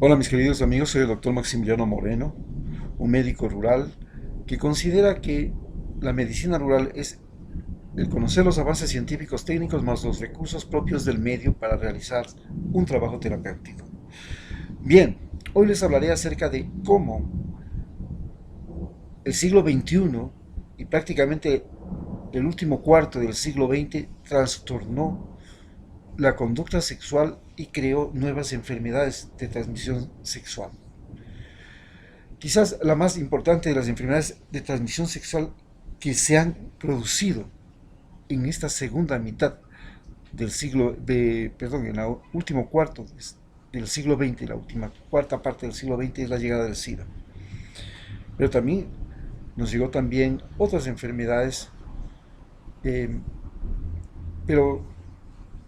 Hola mis queridos amigos, soy el doctor Maximiliano Moreno, un médico rural que considera que la medicina rural es el conocer los avances científicos técnicos más los recursos propios del medio para realizar un trabajo terapéutico. Bien, hoy les hablaré acerca de cómo el siglo XXI y prácticamente el último cuarto del siglo XX trastornó la conducta sexual y creó nuevas enfermedades de transmisión sexual. Quizás la más importante de las enfermedades de transmisión sexual que se han producido en esta segunda mitad del perdón, en el último cuarto del siglo XX, la última cuarta parte del siglo XX es la llegada del SIDA. Pero también nos llegó también otras enfermedades, eh, pero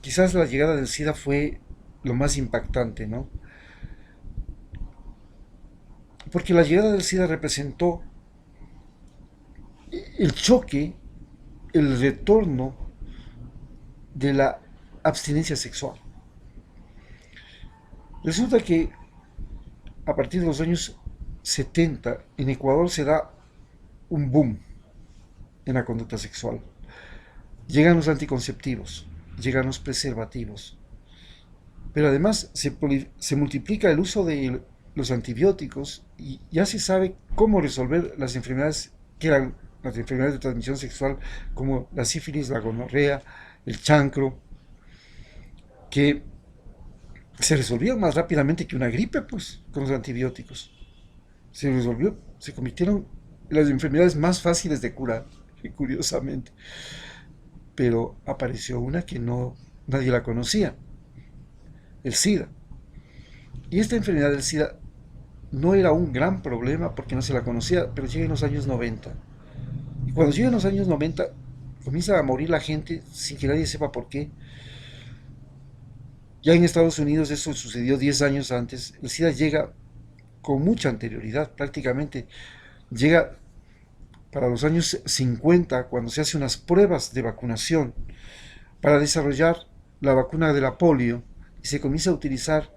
quizás la llegada del SIDA fue lo más impactante, ¿no? Porque la llegada del SIDA representó el choque, el retorno de la abstinencia sexual. Resulta que a partir de los años 70 en Ecuador se da un boom en la conducta sexual. Llegan los anticonceptivos, llegan los preservativos, pero además se multiplica el uso de los antibióticos y ya se sabe cómo resolver las enfermedades que eran las enfermedades de transmisión sexual como la sífilis, la gonorrea, el chancro, que se resolvían más rápidamente que una gripe, pues, con los antibióticos. Se convirtieron en las enfermedades más fáciles de curar, curiosamente. Pero apareció una que nadie la conocía, el SIDA. Y esta enfermedad del SIDA no era un gran problema porque no se la conocía, pero llega en los años 90. Y cuando llega en los años 90, comienza a morir la gente sin que nadie sepa por qué. Ya en Estados Unidos eso sucedió 10 años antes. El SIDA llega con mucha anterioridad, prácticamente llega para los años 50, cuando se hacen unas pruebas de vacunación para desarrollar la vacuna de la polio y se comienza a utilizar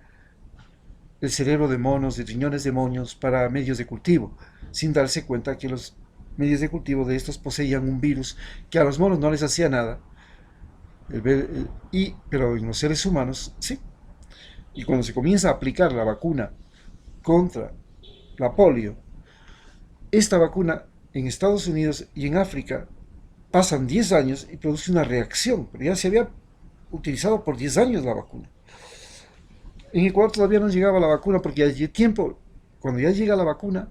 el cerebro de monos, de riñones de monos para medios de cultivo, sin darse cuenta que los medios de cultivo de estos poseían un virus que a los monos no les hacía nada, pero en los seres humanos sí. Y cuando se comienza a aplicar la vacuna contra la polio, esta vacuna en Estados Unidos y en África pasan 10 años y produce una reacción, pero ya se había utilizado por 10 años la vacuna. En Ecuador todavía no llegaba la vacuna porque hay tiempo, cuando ya llega la vacuna,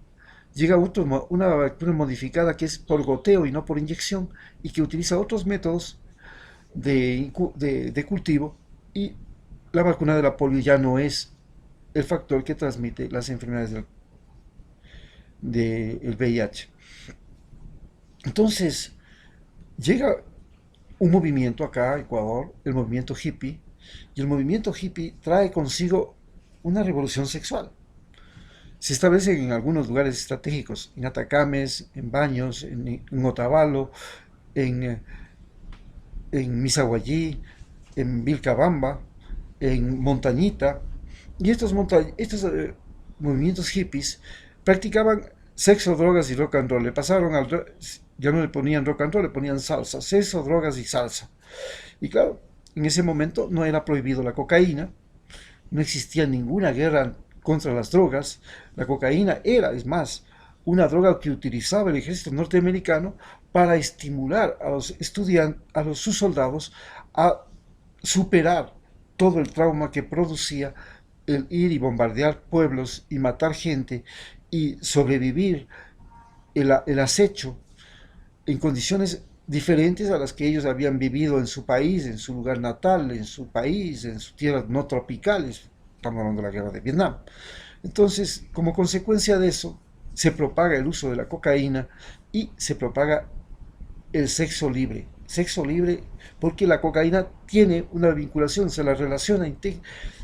llega una vacuna modificada que es por goteo y no por inyección y que utiliza otros métodos de cultivo y la vacuna de la polio ya no es el factor que transmite las enfermedades del VIH. Entonces, llega un movimiento acá a Ecuador, el movimiento hippie, y el movimiento hippie trae consigo una revolución sexual. Se establecen en algunos lugares estratégicos, en Atacames, en Baños, en Otavalo, en, en Misaguallí, en Vilcabamba, en Montañita, y estos movimientos hippies practicaban sexo, drogas y rock and roll. Ya no le ponían rock and roll, le ponían salsa, sexo, drogas y salsa. Y claro, en ese momento no era prohibido la cocaína, no existía ninguna guerra contra las drogas. La cocaína era, es más, una droga que utilizaba el ejército norteamericano para estimular a los estudiantes, sus soldados, a superar todo el trauma que producía el ir y bombardear pueblos y matar gente y sobrevivir el acecho en condiciones diferentes a las que ellos habían vivido en su país, en su lugar natal, en su país, en sus tierras no tropicales. Estamos hablando de la guerra de Vietnam. Entonces, como consecuencia de eso, se propaga el uso de la cocaína y se propaga el sexo libre. Sexo libre porque la cocaína tiene una vinculación, se la relaciona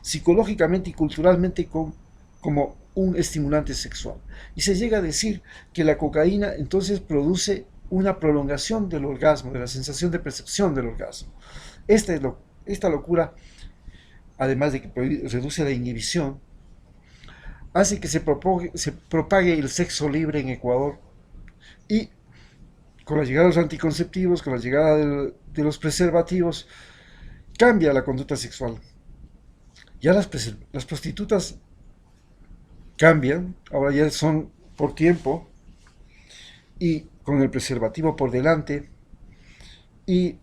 psicológicamente y culturalmente como un estimulante sexual. Y se llega a decir que la cocaína entonces produce una prolongación del orgasmo, de la sensación de percepción del orgasmo. Esta locura, además de que reduce la inhibición, hace que se propague el sexo libre en Ecuador y con la llegada de los anticonceptivos, con la llegada de los preservativos, cambia la conducta sexual. Ya las prostitutas cambian, ahora ya son por tiempo y con el preservativo por delante y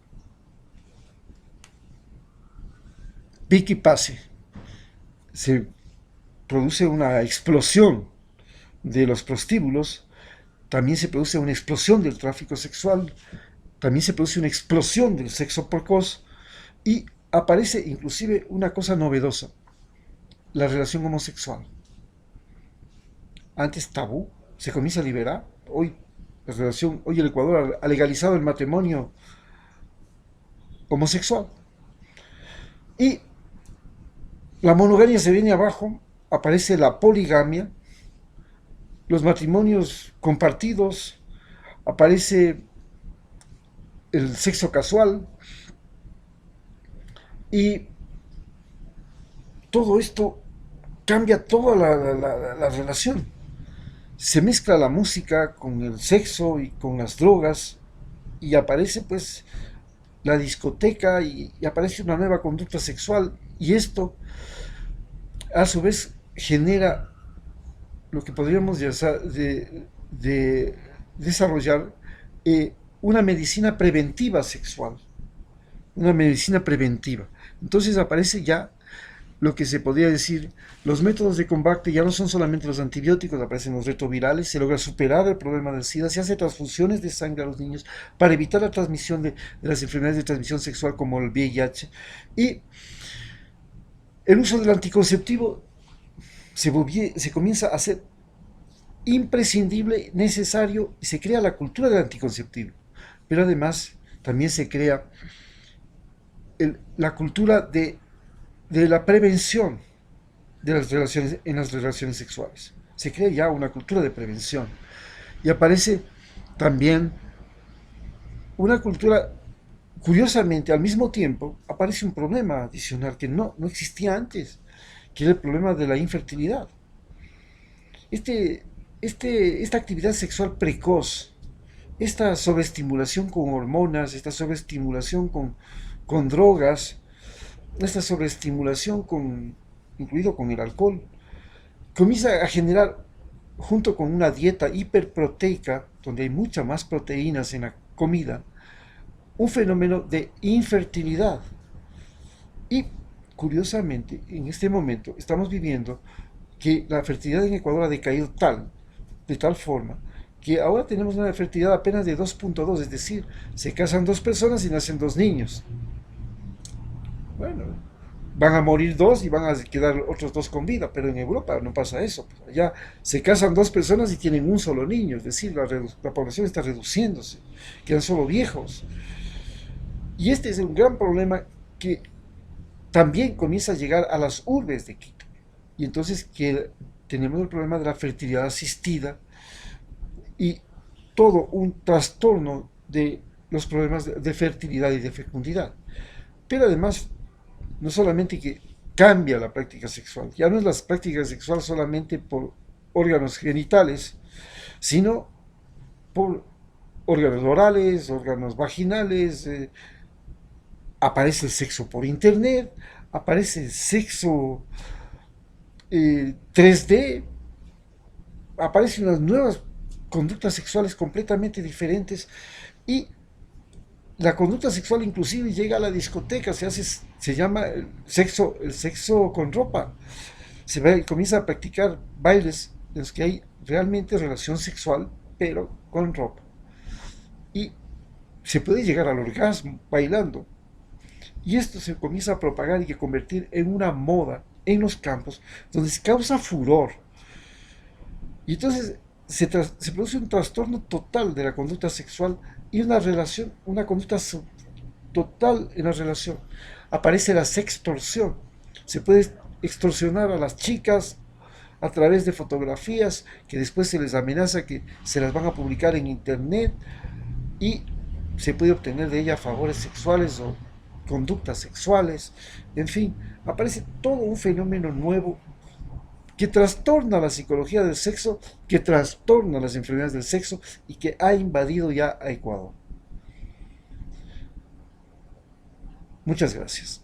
pique y pase, se produce una explosión de los prostíbulos, también se produce una explosión del tráfico sexual, también se produce una explosión del sexo precoz y aparece inclusive una cosa novedosa, la relación homosexual. Antes tabú, se comienza a liberar, hoy el Ecuador ha legalizado el matrimonio homosexual y la monogamia se viene abajo, aparece la poligamia, los matrimonios compartidos, aparece el sexo casual y todo esto cambia toda la relación. Se mezcla la música con el sexo y con las drogas y aparece pues la discoteca y aparece una nueva conducta sexual y esto a su vez genera lo que podríamos de desarrollar una medicina preventiva sexual, una medicina preventiva. Entonces aparece ya lo que se podría decir, los métodos de combate ya no son solamente los antibióticos, aparecen los retrovirales, se logra superar el problema del SIDA, se hace transfusiones de sangre a los niños para evitar la transmisión de las enfermedades de transmisión sexual como el VIH y el uso del anticonceptivo se comienza a hacer imprescindible, necesario, y se crea la cultura del anticonceptivo. Pero además también se crea la cultura de la prevención de las relaciones, en las relaciones sexuales. Se crea ya una cultura de prevención. Y aparece también una cultura, curiosamente, al mismo tiempo, aparece un problema adicional que no existía antes, que era el problema de la infertilidad. Este, esta actividad sexual precoz, esta sobreestimulación con hormonas, esta sobreestimulación con drogas, esta sobreestimulación incluido con el alcohol, comienza a generar, junto con una dieta hiperproteica, donde hay muchas más proteínas en la comida, un fenómeno de infertilidad. Y curiosamente, en este momento estamos viviendo que la fertilidad en Ecuador ha decaído de tal forma, que ahora tenemos una fertilidad apenas de 2.2, es decir, se casan dos personas y nacen dos niños. Bueno, van a morir dos y van a quedar otros dos con vida, pero en Europa no pasa eso. Allá se casan dos personas y tienen un solo niño, es decir, la población está reduciéndose, quedan solo viejos. Y este es un gran problema que también comienza a llegar a las urbes de Quito. Y entonces que tenemos el problema de la fertilidad asistida y todo un trastorno de los problemas de fertilidad y de fecundidad. Pero además, no solamente que cambia la práctica sexual, ya no es la práctica sexual solamente por órganos genitales, sino por órganos orales, órganos vaginales, aparece el sexo por internet, aparece el sexo 3D, aparecen unas nuevas conductas sexuales completamente diferentes y la conducta sexual inclusive llega a la discoteca, se llama el sexo con ropa. Comienza a practicar bailes en los que hay realmente relación sexual, pero con ropa. Y se puede llegar al orgasmo bailando. Y esto se comienza a propagar y a convertir en una moda en los campos, donde se causa furor. Y entonces se produce un trastorno total de la conducta sexual y una conducta total en la relación. Aparece la sextorsión. Se puede extorsionar a las chicas a través de fotografías que después se les amenaza que se las van a publicar en internet y se puede obtener de ella favores sexuales o conductas sexuales. En fin, aparece todo un fenómeno nuevo que trastorna la psicología del sexo, que trastorna las enfermedades del sexo y que ha invadido ya a Ecuador. Muchas gracias.